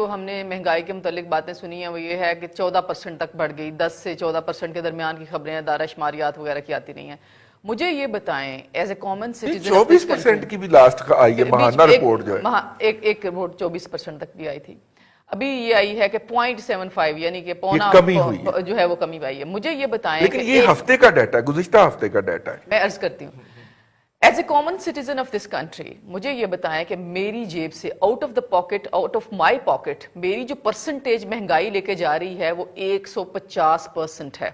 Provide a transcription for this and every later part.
تو ہم نے مہنگائی کے متعلق باتیں سنی ہیں، وہ یہ ہے کہ 14% تک بڑھ گئی، 10 سے 14% کے درمیان کی خبریں ادارہ شماریات وغیرہ کی آتی نہیں ہیں. مجھے یہ بتائیں ایز اے کامن سٹیزن 24% کی بھی لاسٹ آئی ہے ماہانہ رپورٹ جو ہے، ایک رپورٹ 24% تک بھی آئی تھی. ابھی یہ آئی ہے کہ 0.75 یعنی کہ پونا کمی ہوئی جو ہے وہ کمی آئی ہے. مجھے یہ بتائیں، لیکن یہ ہفتے کا ڈیٹا ہے، گزشتہ ہفتے کا ڈیٹا ہے. میں عرض کرتی ہوں as a common citizen of this country, مجھے یہ بتائیں کہ میری جیب سے out of the pocket, out of my pocket, میری جو پرسنٹیج مہنگائی لے کے جا رہی ہے وہ 150% ہے.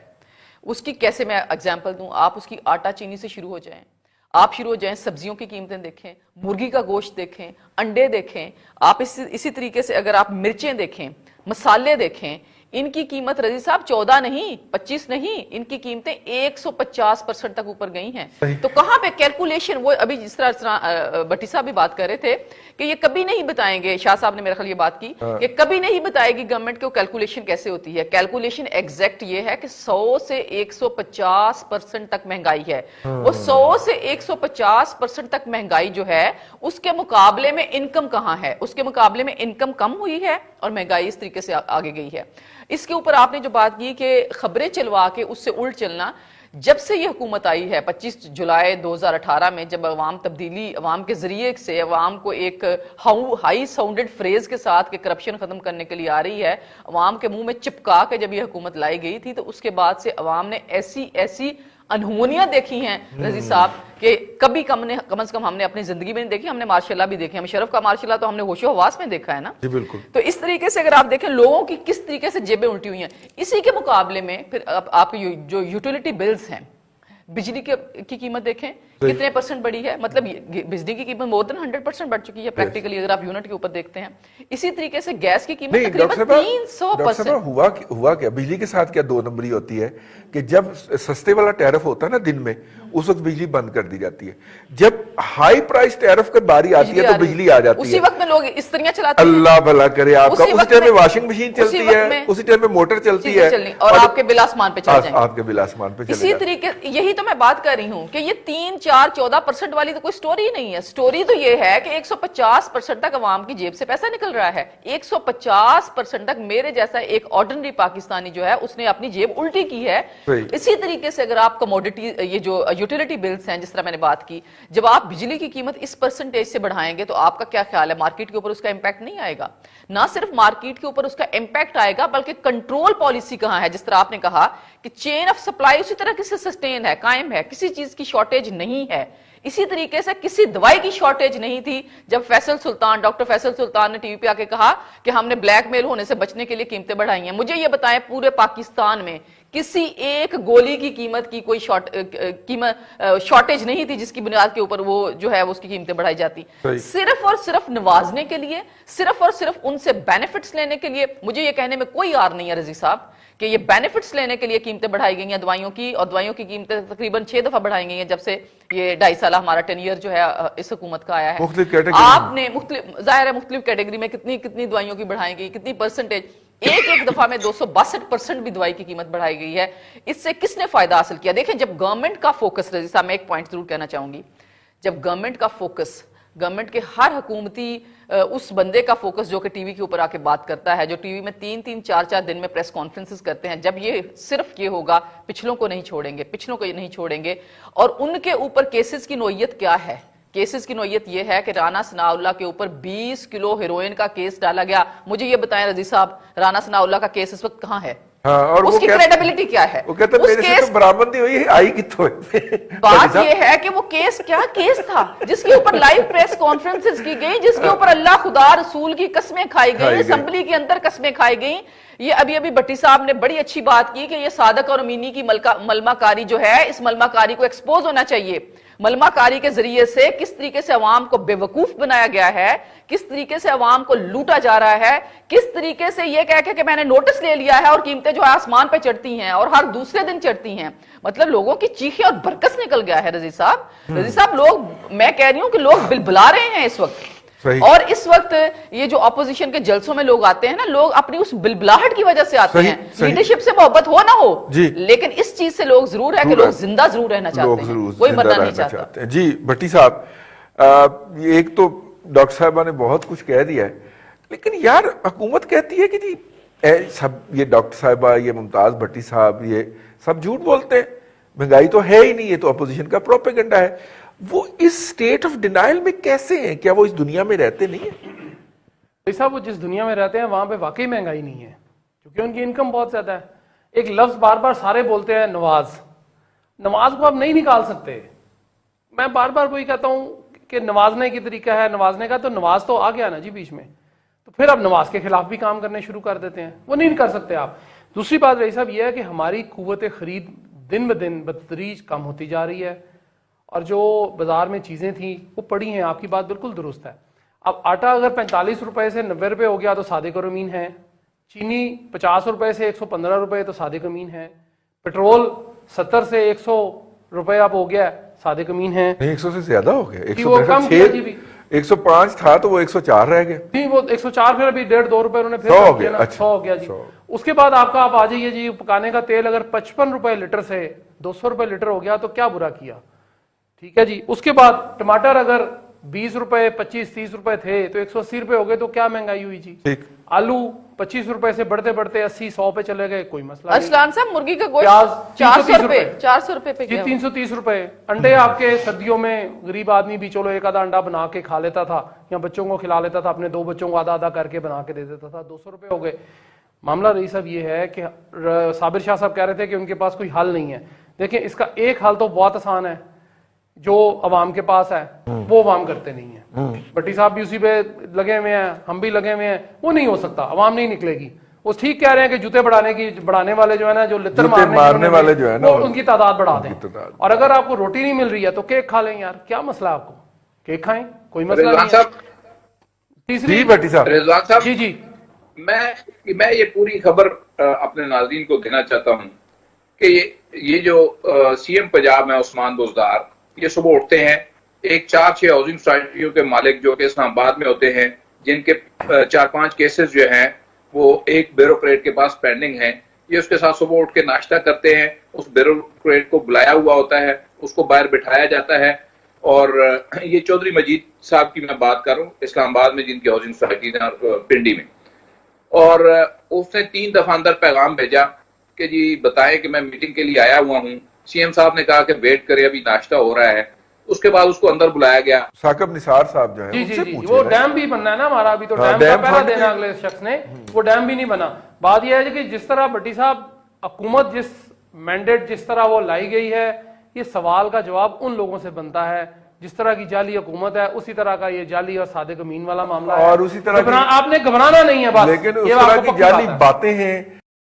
اس کی کیسے میں اگزامپل دوں؟ آپ اس کی آٹا چینی سے شروع ہو جائیں، آپ شروع ہو جائیں سبزیوں کی قیمتیں دیکھیں، مرغی کا گوشت دیکھیں، انڈے دیکھیں، آپ اسی طریقے سے اگر آپ مرچیں دیکھیں، مسالے دیکھیں، ان کی قیمت رضی صاحب 14 نہیں 25 نہیں، ان کی قیمتیں 150% تک اوپر گئی ہیں. تو کہاں پہ کیلکولیشن؟ وہ ابھی جس طرح بٹی صاحب بھی بات کر رہے تھے کہ یہ کبھی نہیں بتائیں گے، شاہ صاحب نے میرے خیال یہ بات کی کہ کبھی نہیں بتائے گی گورنمنٹ کہ وہ کیلکولیشن کیسے ہوتی ہے. کیلکولیشن ایگزیکٹ یہ ہے کہ 100 سے 150% تک مہنگائی ہے. وہ 100 سے 150% تک مہنگائی جو ہے اس کے مقابلے میں انکم کہاں ہے؟ اس کے مقابلے میں انکم کم ہوئی ہے اور مہنگائی اس طریقے سے آگے گئی ہے. اس کے اوپر آپ نے جو بات کی کہ خبریں چلوا کے اس سے الٹ چلنا، جب سے یہ حکومت آئی ہے 25 جولائی 2018 میں، جب عوام تبدیلی، عوام کے ذریعے سے عوام کو ایک ہائی ساؤنڈڈ فریز کے ساتھ کہ کرپشن ختم کرنے کے لیے آ رہی ہے، عوام کے منہ میں چپکا کے جب یہ حکومت لائی گئی تھی، تو اس کے بعد سے عوام نے ایسی انہونیاں دیکھی ہیں رضی صاحب کہ کبھی کم از کم ہم نے اپنی زندگی میں نہیں دیکھی. ہم نے مارشاء اللہ بھی دیکھے، ہم شرف کا مارشاء اللہ تو ہم نے ہوش و حواس میں دیکھا ہے نا. جی بالکل. تو اس طریقے سے اگر آپ دیکھیں لوگوں کی کس طریقے سے جیبیں الٹی ہوئی ہیں، اسی کے مقابلے میں پھر آپ کی جو یوٹیلیٹی بلز ہیں، بجلی کی قیمت دیکھیں کتنے % بڑھی ہے. مطلب بجلی کی قیمت more than 100% بڑھ چکی ہے پریکٹیکلی اگر آپ یونٹ کے اوپر دیکھتے ہیں. اسی طریقے سے گیس کی قیمت تقریباً 300%. ہوا کیا بجلی کے ساتھ کیا دو نمبری ہوتی ہے کہ جب سستے والا ٹیرف ہوتا ہے نا دن میں، اس وقت بجلی بند کر دی جاتی ہے. جب ہائی پرائس ٹیرف کی باری آتی ہے تو بجلی آ جاتی ہے. اسی وقت میں لوگ اس طرح چلاتے ہیں. اللہ بھلا کرے آپ کا. اسی ٹائم میں واشنگ مشین چلتی ہے، اسی ٹائم میں موٹر چلتی ہے اور آپ کے بل آسمان پہ چل جائیں گے. آپ کے بل آسمان پہ چلے اسی طریقے یہی تو میں بات کر رہی ہوں کہ یہ 3 4 14% والی تو کوئی سٹوری نہیں ہے. سٹوری تو یہ ہے کہ 150% تک عوام کی جیب سے پیسہ نکل رہا ہے. 150% تک میرے جیسا ایک آرڈنری پاکستانی جو ہے اس نے اپنی جیب الٹی کی ہے. اسی طریقے سے اگر آپ کموڈٹی، یہ جو یوٹیلیٹی بلز ہیں، جس طرح میں نے بات کی، جب آپ بجلی کی قیمت اس پرسنٹیج سے بڑھائیں گے تو آپ کا کیا خیال ہے مارکیٹ کے اوپر اس کا امپیکٹ نہیں آئے گا؟ نہ صرف مارکیٹ کے اوپر اس کا امپیکٹ آئے گا بلکہ کنٹرول پالیسی کہاں ہے؟ جس طرح آپ نے کہا کہ چین آف سپلائی اسی طرح سے سسٹین ہے، قائم ہے، کسی چیز کی شارٹیج نہیں ہے. اسی طریقے سے کسی دوائی کی شارٹیج نہیں تھی جب ڈاکٹر فیصل سلطان نے ٹی وی پہ آ کے کہا کہ ہم نے بلیک میل ہونے سے بچنے کے لیے قیمتیں بڑھائی ہیں. مجھے یہ بتائیں پورے پاکستان میں کسی ایک گولی کی قیمت کی کوئی شارٹیج نہیں تھی جس کی بنیاد کے اوپر وہ جو ہے اس کی قیمتیں بڑھائی جاتی. صرف اور صرف نوازنے کے لیے، صرف اور صرف ان سے بینیفٹس لینے کے لیے. مجھے یہ کہنے میں کوئی عار نہیں ہے رضی صاحب کہ یہ بینیفٹس لینے کے لیے قیمتیں بڑھائی گئی ہیں دوائیوں کی، اور دوائیوں کی قیمتیں تقریباً 6 دفعہ بڑھائی گئی ہیں جب سے یہ 2.5 سالہ ہمارا ٹینیئر جو ہے اس حکومت کا آیا ہے. آپ نے ظاہر ہے مختلف کیٹیگری میں کتنی دوائیوں کی بڑھائی گئی، کتنی پرسنٹیج. ایک دفعہ میں 262% بھی دوائی کی قیمت بڑھائی گئی ہے. اس سے کس نے فائدہ حاصل کیا؟ دیکھیں جب گورنمنٹ کا فوکس، رضی صاحب میں ایک پوائنٹ ضرور کہنا چاہوں گی، جب گورنمنٹ کا فوکس، گورنمنٹ کے ہر حکومتی اس بندے کا فوکس جو کہ ٹی وی کے اوپر آ کے بات کرتا ہے، جو ٹی وی میں 3 4 دن میں پریس کانفرنسز کرتے ہیں، جب یہ صرف یہ ہوگا پچھلوں کو نہیں چھوڑیں گے. اور ان کے اوپر کیسز کی نوعیت کیا ہے؟ کیسز کی نوعیت یہ ہے کہ رانا ثناء اللہ کے اوپر 20 کلو ہیروئن کا کیس ڈالا گیا. مجھے یہ بتائیں رضی صاحب رانا ثناء اللہ کا کیس اس وقت کہاں ہے؟ اس کی کریڈیبلٹی کیا ہے؟ وہ کہتے ہیں میرے سے تو برآمد نہیں ہوئی، آئی کتوں ہے. بات یہ ہے کہ وہ کیس کیا کیس تھا جس کے اوپر لائیو پریس کانفرنسز کی گئی، جس کے اوپر اللہ خدا رسول کی قسمیں کھائی گئی، اسمبلی کے اندر قسمیں کھائی گئیں. یہ ابھی بٹی صاحب نے بڑی اچھی بات کی کہ یہ صادق اور امینی کی ملمہ کاری جو ہے، اس ملمہ کاری کو ایکسپوز ہونا چاہیے. ملمہ کاری کے ذریعے سے کس طریقے سے عوام کو بے وقوف بنایا گیا ہے، کس طریقے سے عوام کو لوٹا جا رہا ہے، کس طریقے سے یہ کہہ کے کہ میں نے نوٹس لے لیا ہے اور قیمتیں جو ہے آسمان پہ چڑھتی ہیں اور ہر دوسرے دن چڑھتی ہیں. مطلب لوگوں کی چیخیں اور برکس نکل گیا ہے رضی صاحب. لوگ، میں کہہ رہی ہوں کہ لوگ بلبلا رہے ہیں اس وقت. اور اس وقت یہ جو اپوزیشن کے جلسوں میں لوگ آتے ہیں نا، لوگ اپنی اس بلبلاہٹ کی وجہ سے آتے ہیں. لیڈرشپ سے محبت ہو نہ ہو، لیکن اس چیز سے لوگ ضرور ہے کہ لوگ زندہ ضرور رہنا چاہتے ہیں، کوئی مرنا نہیں چاہتا. جی بٹی صاحب، ایک تو ڈاکٹر صاحبہ نے بہت کچھ کہہ دیا ہے لیکن یار حکومت کہتی ہے کہ جی سب یہ ڈاکٹر صاحبہ یہ ممتاز بھٹی صاحب یہ سب جھوٹ بولتے ہیں, مہنگائی تو ہے ہی نہیں, یہ تو اپوزیشن کا پروپیگنڈا ہے. وہ اس سٹیٹ آف ڈینائل میں کیسے ہیں؟ کیا وہ اس دنیا میں رہتے نہیں ہیں؟ بھائی صاحب وہ جس دنیا میں رہتے ہیں وہاں پہ واقعی مہنگائی نہیں ہے, کیونکہ ان کی انکم بہت زیادہ ہے. ایک لفظ بار بار سارے بولتے ہیں نواز, نواز کو آپ نہیں نکال سکتے. میں بار بار وہی کہتا ہوں کہ نوازنے کی طریقہ ہے نوازنے کا, تو نواز تو آ گیا نا جی بیچ میں, تو پھر اب نواز کے خلاف بھی کام کرنے شروع کر دیتے ہیں, وہ نہیں کر سکتے آپ. دوسری بات رہی صاحب یہ ہے کہ ہماری قوت خرید دن بدن بتدریج کم ہوتی جا رہی ہے, اور جو بازار میں چیزیں تھیں وہ پڑی ہیں, آپ کی بات بالکل درست ہے. اب آٹا اگر 45 روپے سے 90 روپے ہو گیا تو صادق و امین ہے, چینی 50 روپے سے 115 روپے تو صادق امین ہے, پیٹرول 70 سے 100 روپے اب ہو گیا صادق امین ہے. نہیں 100 سے زیادہ ہو گیا, جی وہ کم کیا جی بھی 105 تھا تو وہ 104 رہ گیا. جی وہ 104 پھر ابھی 1.5-2 روپے انہوں نے پھر 100 ہو کم کیا گیا, نا, اچھا 100 ہو گیا جی. 100. اس کے بعد آپ کا آپ آ جائیے جی پکانے کا تیل اگر 55 روپے لیٹر سے 200 روپے لیٹر ہو گیا تو کیا برا کیا, ٹھیک ہے جی. اس کے بعد ٹماٹر اگر 20 روپے 25-30 روپے تھے تو 180 روپے ہو گئے, تو کیا مہنگائی ہوئی جی. ٹھیک. آلو 25 روپے سے بڑھتے بڑھتے 80-100 پہ چلے گئے, کوئی مسئلہ نہیں. ارسلان صاحب مرغی کا پیاز گوشت 400 روپے 400 روپے پہ جی گیا. 330 روپے. انڈے آپ کے سردیوں میں غریب آدمی بھی چلو ایک آدھا انڈا بنا کے کھا لیتا تھا, یا بچوں کو کھلا لیتا تھا, اپنے 2 بچوں کو آدھا آدھا کر کے بنا کے دے دیتا تھا, 200 روپے ہو گئے. معاملہ رہی صاحب یہ ہے کہ صابر شاہ صاحب کہہ رہے تھے کہ ان کے پاس کوئی حل نہیں ہے. دیکھیں اس کا ایک حل تو بہت آسان ہے, جو عوام کے پاس ہے وہ عوام کرتے نہیں ہیں. بٹی صاحب بھی اسی پہ لگے ہوئے ہیں, ہم بھی لگے ہوئے ہیں, وہ نہیں ہو سکتا, عوام نہیں نکلے گی. وہ ٹھیک کہہ رہے ہیں کہ جوتے بڑھانے والے جو ہے نا, جو لتر مارنے والے جو ہے نا, ان کی تعداد بڑھا دیں. اور اگر آپ کو روٹی نہیں مل رہی ہے تو کیک کھا لیں یار, کیا مسئلہ آپ کو, کیک کھائیں, کوئی مسئلہ نہیں ہے. تیسری بھٹی صاحب رضوان صاحب جی جی میں یہ پوری خبر اپنے ناظرین کو دینا چاہتا ہوں کہ یہ جو سی ایم پنجاب ہے عثمان بزدار, یہ صبح اٹھتے ہیں, ایک 4-6 ہاؤسنگ سوسائٹیوں کے مالک جو کہ اسلام آباد میں ہوتے ہیں, جن کے 4-5 کیسز جو ہیں وہ ایک بیوروکریٹ کے پاس پینڈنگ ہیں, یہ اس کے ساتھ صبح اٹھ کے ناشتہ کرتے ہیں. اس بیوروکریٹ کو بلایا ہوا ہوتا ہے, اس کو باہر بٹھایا جاتا ہے, اور یہ چودھری مجید صاحب کی میں بات کر رہا ہوں اسلام آباد میں, جن کی ہاؤسنگ سوسائٹی ہے اور پنڈی میں. اور اس نے 3 دفعہ اندر پیغام بھیجا کہ جی بتائیں کہ میں میٹنگ کے لیے آیا ہوا ہوں. سی ایم صاحب نے کہا کہ ویٹ کرے, ابھی ناشتہ ہو رہا ہے. اس کے بعد اس کو اندر بلایا گیا. ثاقب نثار صاحب جو ہیں جی ان جی سے جی پوچھیں وہ نا. ڈیم بھی بننا ہے نا ہمارا, ابھی تو ہاں، ڈیم کا ڈیم پہلا فنڈ دینا اگلے شخص نے, وہ ڈیم بھی نہیں بنا. بات یہ ہے کہ جس طرح بٹی صاحب حکومت جس مینڈیٹ جس طرح وہ لائی گئی ہے, یہ سوال کا جواب ان لوگوں سے بنتا ہے. جس طرح کی جعلی حکومت ہے اسی طرح کا یہ جعلی اور صادق امین والا معاملہ ہے, اور اسی طرح آپ نے گھبرانا نہیں ہے بس, لیکن اس یہ طرح آپ کو کی پکی جعلی بات ہے. باتیں ہیں